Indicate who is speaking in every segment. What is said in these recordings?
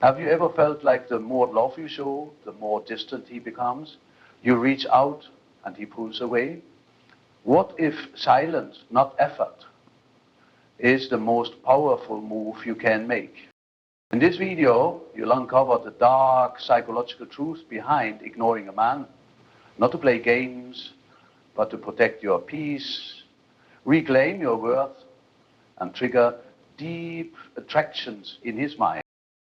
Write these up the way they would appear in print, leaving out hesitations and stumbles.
Speaker 1: Have you ever felt like the more love you show, the more distant he becomes? You reach out and he pulls away? What if silence, not effort, is the most powerful move you can make? In this video, you'll uncover the dark psychological truth behind ignoring a man, not to play games, but to protect your peace, reclaim your worth, and trigger deep attractions in his mind.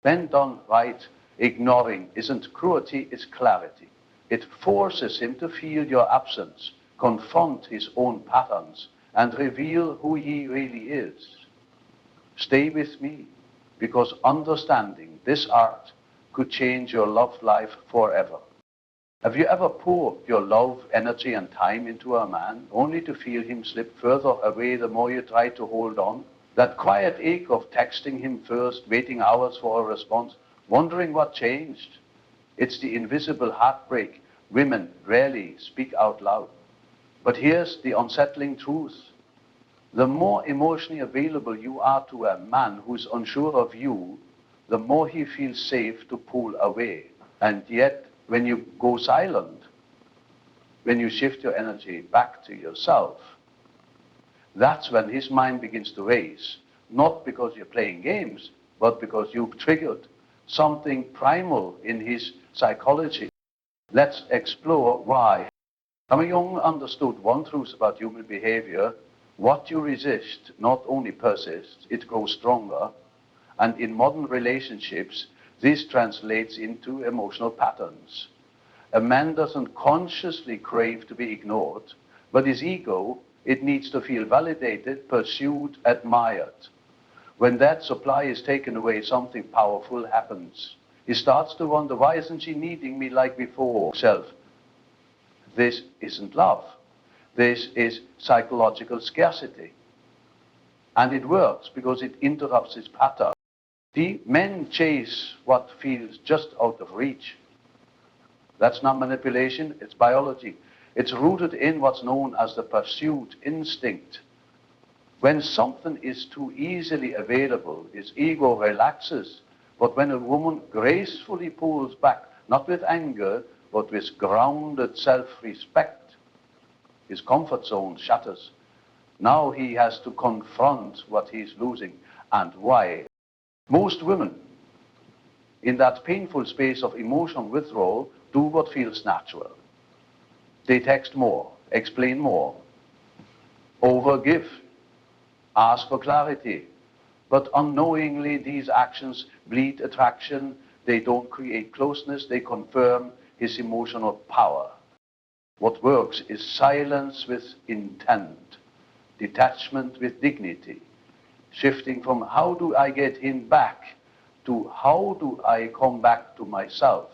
Speaker 1: When done right, ignoring isn't cruelty, it's clarity. It forces him to feel your absence, confront his own patterns, and reveal who he really is. Stay with me, because understanding this art could change your love life forever. Have you ever poured your love, energy, and time into a man, only to feel him slip further away the more you try to hold on? That quiet ache of texting him first, waiting hours for a response, wondering what changed? It's the invisible heartbreak women rarely speak out loud. But here's the unsettling truth. The more emotionally available you are to a man who's unsure of you, the more he feels safe to pull away. And yet, when you go silent, when you shift your energy back to yourself, that's when his mind begins to race, not because you're playing games, but because you've triggered something primal in his psychology. Let's explore why. Carl Jung understood one truth about human behavior. What you resist not only persists, it grows stronger. And in modern relationships, this translates into emotional patterns. A man doesn't consciously crave to be ignored, but his ego, it needs to feel validated, pursued, admired. When that supply is taken away, something powerful happens. He starts to wonder, why isn't she needing me like before? Self. This isn't love. This is psychological scarcity. And it works because it interrupts his pattern. The men chase what feels just out of reach. That's not manipulation, it's biology. It's rooted in what's known as the pursuit instinct. When something is too easily available, his ego relaxes. But when a woman gracefully pulls back, not with anger, but with grounded self-respect, his comfort zone shatters. Now he has to confront what he's losing and why. Most women, in that painful space of emotional withdrawal, do what feels natural. They text more, explain more, overgive, ask for clarity. But unknowingly, these actions bleed attraction. They don't create closeness. They confirm his emotional power. What works is silence with intent, detachment with dignity, shifting from how do I get him back to how do I come back to myself.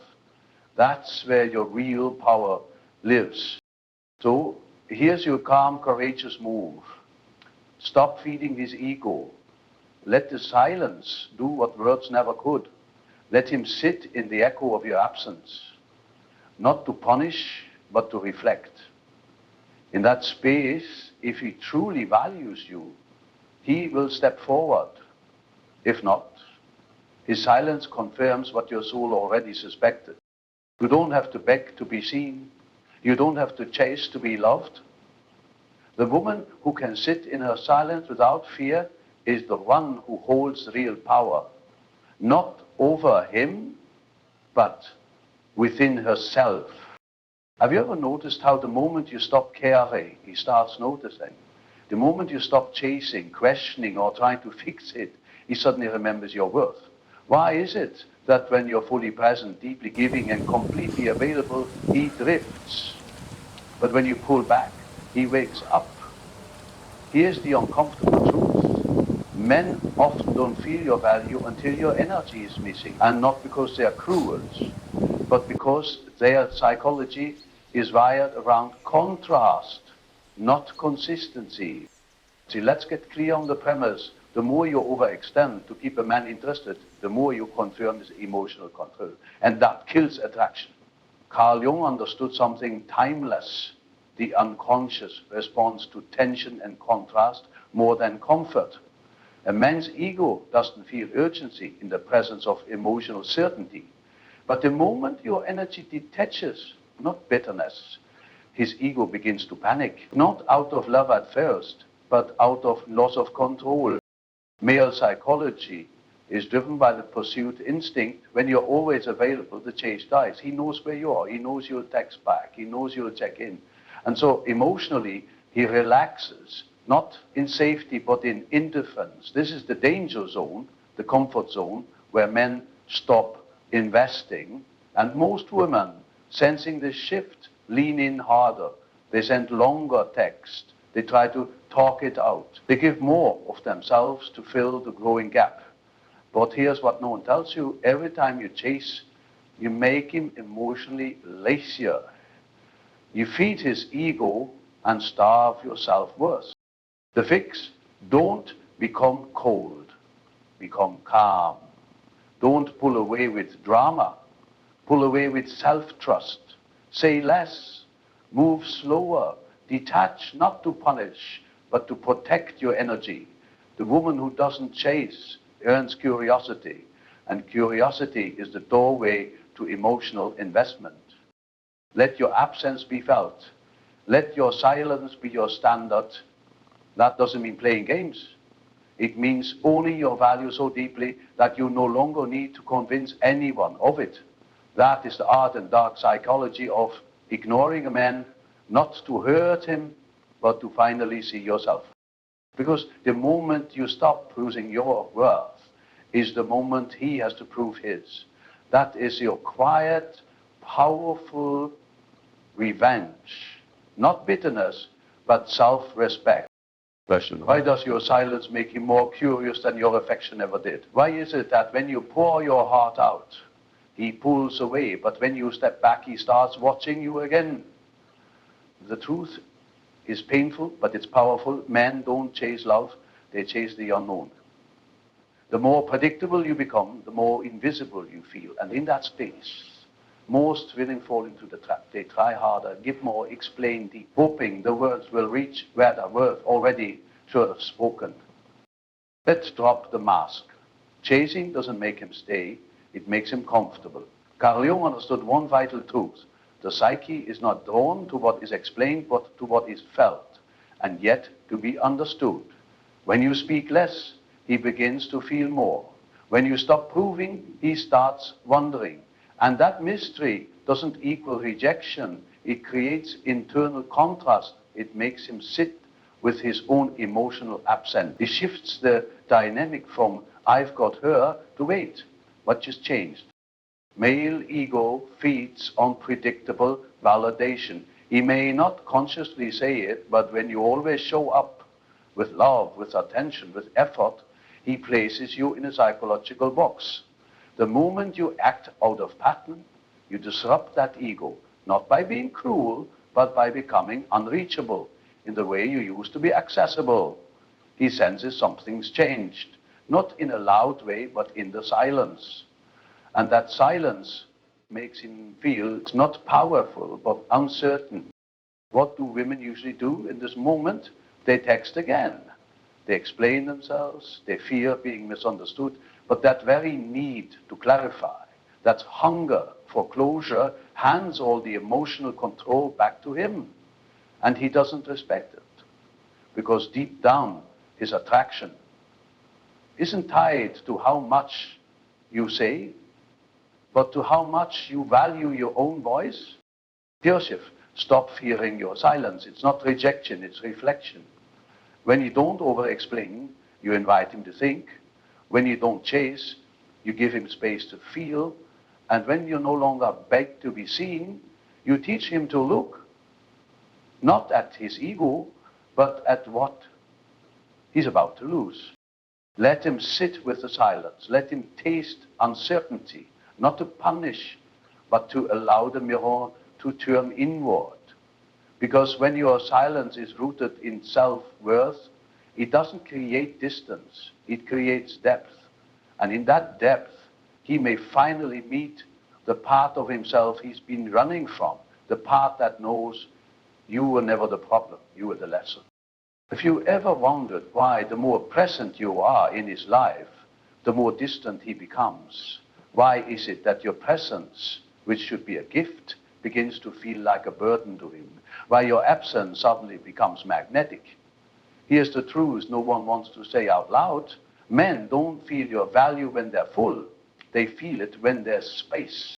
Speaker 1: That's where your real power lives. So here's your calm, courageous move. Stop feeding his ego. Let the silence do what words never could. Let him sit in the echo of your absence, not to punish, but to reflect. In that space, if he truly values you, he will step forward. If not, his silence confirms what your soul already suspected. You don't have to beg to be seen. You don't have to chase to be loved. The woman who can sit in her silence without fear is the one who holds real power, not over him, but within herself. Have you ever noticed how the moment you stop caring, he starts noticing? The moment you stop chasing, questioning, or trying to fix it, he suddenly remembers your worth. Why is it that when you're fully present, deeply giving, and completely available, he drifts? But when you pull back, he wakes up. Here's the uncomfortable truth. Men often don't feel your value until your energy is missing, and not because they are cruel, but because their psychology is wired around contrast, not consistency. See, let's get clear on the premise. The more you overextend to keep a man interested, the more you confirm his emotional control. And that kills attraction. Carl Jung understood something timeless. The unconscious responds to tension and contrast more than comfort. A man's ego doesn't feel urgency in the presence of emotional certainty. But the moment your energy detaches, not bitterness, his ego begins to panic, not out of love at first, but out of loss of control. Male psychology is driven by the pursuit instinct. When you're always available, the chase dies. He knows where you are. He knows you'll text back. He knows you'll check in. And so emotionally, he relaxes, not in safety, but in indifference. This is the danger zone, the comfort zone, where men stop investing. And most women, sensing this shift, lean in harder. They send longer text. They try to talk it out. They give more of themselves to fill the growing gap. But here's what no one tells you. Every time you chase, you make him emotionally lazier. You feed his ego and starve your self-worth. The fix: don't become cold, become calm. Don't pull away with drama, pull away with self-trust. Say less, move slower, detach not to punish, but to protect your energy. The woman who doesn't chase earns curiosity, and curiosity is the doorway to emotional investment. Let your absence be felt. Let your silence be your standard. That doesn't mean playing games. It means owning your value so deeply that you no longer need to convince anyone of it. That is the art and dark psychology of ignoring a man, not to hurt him, but to finally see yourself. Because the moment you stop proving your worth is the moment he has to prove his. That is your quiet, powerful revenge. Not bitterness, but self-respect.
Speaker 2: Question.
Speaker 1: Why does your silence make him more curious than your affection ever did? Why is it that when you pour your heart out, he pulls away, but when you step back, he starts watching you again? The truth is painful, but it's powerful. Men don't chase love, they chase the unknown. The more predictable you become, the more invisible you feel. And in that space, most women fall into the trap. They try harder, give more, explain deep, hoping the words will reach where the word already should have spoken. Let's drop the mask. Chasing doesn't make him stay, it makes him comfortable. Carl Jung understood one vital truth. The psyche is not drawn to what is explained, but to what is felt, and yet to be understood. When you speak less, he begins to feel more. When you stop proving, he starts wondering. And that mystery doesn't equal rejection. It creates internal contrast. It makes him sit with his own emotional absence. It shifts the dynamic from I've got her to wait. What just changed? Male ego feeds on predictable validation. He may not consciously say it, but when you always show up with love, with attention, with effort, he places you in a psychological box. The moment you act out of pattern, you disrupt that ego, not by being cruel, but by becoming unreachable in the way you used to be accessible. He senses something's changed, not in a loud way, but in the silence. And that silence makes him feel it's not powerful, but uncertain. What do women usually do in this moment? They text again. They explain themselves, they fear being misunderstood, but that very need to clarify, that hunger for closure, hands all the emotional control back to him. And he doesn't respect it, because deep down, his attraction isn't tied to how much you say, but to how much you value your own voice. Joseph, stop fearing your silence. It's not rejection, it's reflection. When you don't over-explain, you invite him to think. When you don't chase, you give him space to feel. And when you no longer beg to be seen, you teach him to look, not at his ego, but at what he's about to lose. Let him sit with the silence. Let him taste uncertainty, not to punish, but to allow the mirror to turn inward. Because when your silence is rooted in self-worth, it doesn't create distance, it creates depth. And in that depth, he may finally meet the part of himself he's been running from, the part that knows you were never the problem, you were the lesson. If you ever wondered why the more present you are in his life, the more distant he becomes, why is it that your presence, which should be a gift, begins to feel like a burden to him? Why your absence suddenly becomes magnetic? Here's the truth no one wants to say out loud. Men don't feel your value when they're full. They feel it when there's space.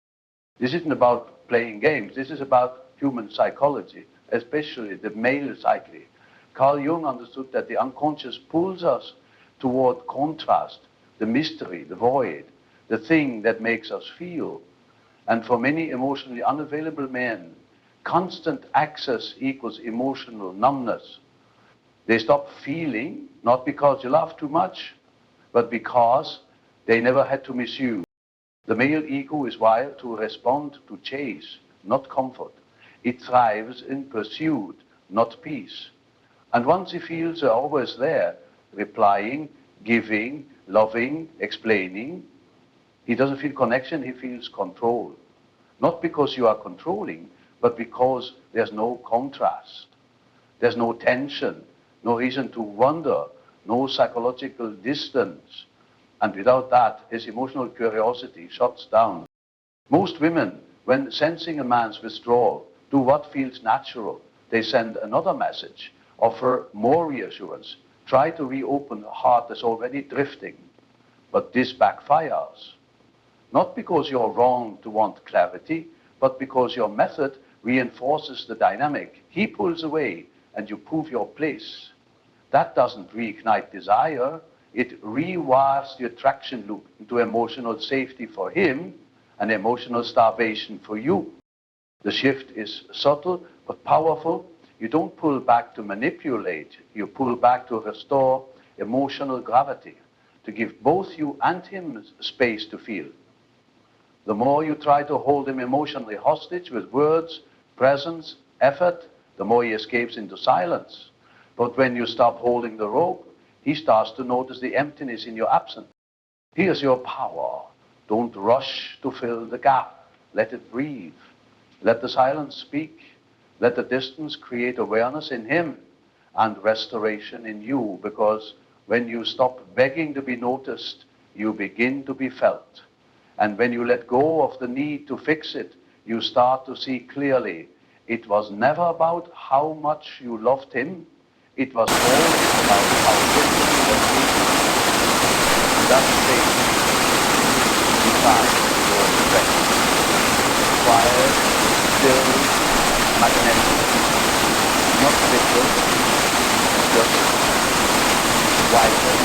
Speaker 1: This isn't about playing games. This is about human psychology, especially the male psyche. Carl Jung understood that the unconscious pulls us toward contrast, the mystery, the void, the thing that makes us feel. And for many emotionally unavailable men, constant access equals emotional numbness. They stop feeling, not because you love too much, but because they never had to miss you. The male ego is wired to respond to chase, not comfort. It thrives in pursuit, not peace. And once he feels they're always there, replying, giving, loving, explaining, he doesn't feel connection, he feels control. Not because you are controlling, but because there's no contrast. There's no tension, no reason to wonder, no psychological distance. And without that, his emotional curiosity shuts down. Most women, when sensing a man's withdrawal, do what feels natural. They send another message, offer more reassurance, try to reopen a heart that's already drifting. But this backfires. Not because you're wrong to want clarity, but because your method reinforces the dynamic. He pulls away, and you prove your place. That doesn't reignite desire. It rewires the attraction loop into emotional safety for him and emotional starvation for you. The shift is subtle but powerful. You don't pull back to manipulate. You pull back to restore emotional gravity, to give both you and him space to feel. The more you try to hold him emotionally hostage with words, presence, effort, the more he escapes into silence. But when you stop holding the rope, he starts to notice the emptiness in your absence. Here's your power. Don't rush to fill the gap. Let it breathe. Let the silence speak. Let the distance create awareness in him and restoration in you, because when you stop begging to be noticed, you begin to be felt. And when you let go of the need to fix it, you start to see clearly it was never about how much you loved him. It was always about how little you were needed. That state defines your strength. Quiet, still, magnetic, not bitter, just vital.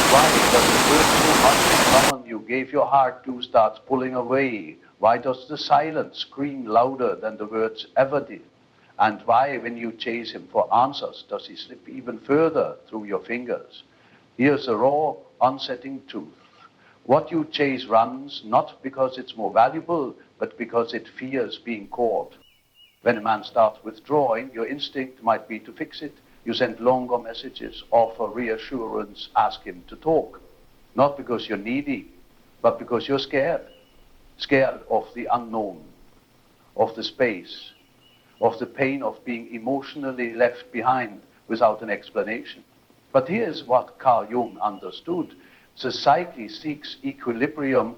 Speaker 1: Why does it hurt so much when someone you gave your heart to starts pulling away? Why does the silence scream louder than the words ever did? And why, when you chase him for answers, does he slip even further through your fingers? Here's a raw, unsettling truth. What you chase runs not because it's more valuable, but because it fears being caught. When a man starts withdrawing, your instinct might be to fix it. You send longer messages, offer reassurance, ask him to talk. Not because you're needy, but because you're scared. Scared of the unknown, of the space, of the pain of being emotionally left behind without an explanation. But here's what Carl Jung understood. The psyche seeks equilibrium,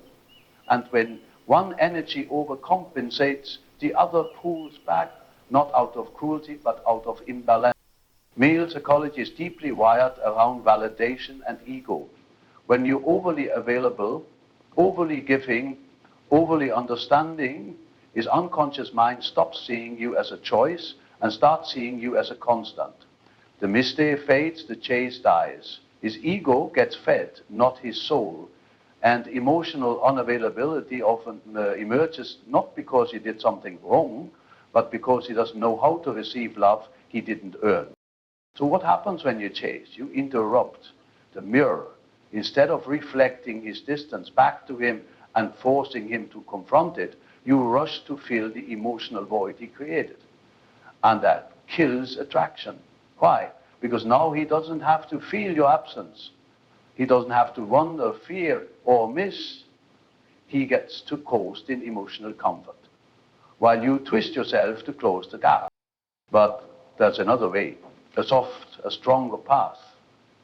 Speaker 1: and when one energy overcompensates, the other pulls back, not out of cruelty, but out of imbalance. Male psychology is deeply wired around validation and ego. When you're overly available, overly giving, overly understanding, his unconscious mind stops seeing you as a choice and starts seeing you as a constant. The misday fades, the chase dies. His ego gets fed, not his soul. And emotional unavailability often emerges not because he did something wrong, but because he doesn't know how to receive love he didn't earn. So what happens when you chase? You interrupt the mirror. Instead of reflecting his distance back to him and forcing him to confront it, you rush to fill the emotional void he created. And that kills attraction. Why? Because now he doesn't have to feel your absence. He doesn't have to wonder, fear, or miss. He gets to coast in emotional comfort, while you twist yourself to close the gap. But there's another way. a soft, a stronger path.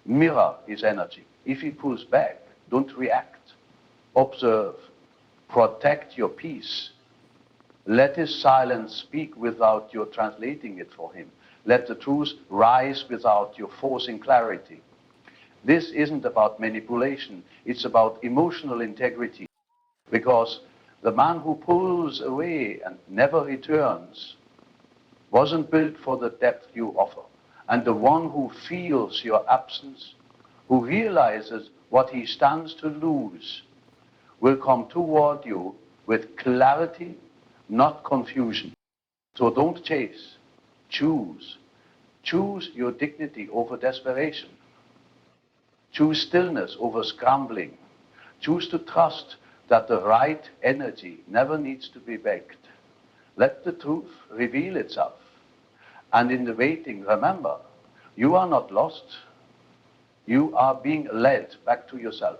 Speaker 1: Mirror his energy. If he pulls back, don't react. Observe. Protect your peace. Let his silence speak without your translating it for him. Let the truth rise without your forcing clarity. This isn't about manipulation. It's about emotional integrity. Because the man who pulls away and never returns wasn't built for the depth you offer. And the one who feels your absence, who realizes what he stands to lose, will come toward you with clarity, not confusion. So don't chase, choose. Choose your dignity over desperation. Choose stillness over scrambling. Choose to trust that the right energy never needs to be begged. Let the truth reveal itself. And in the waiting, remember, you are not lost. You are being led back to yourself.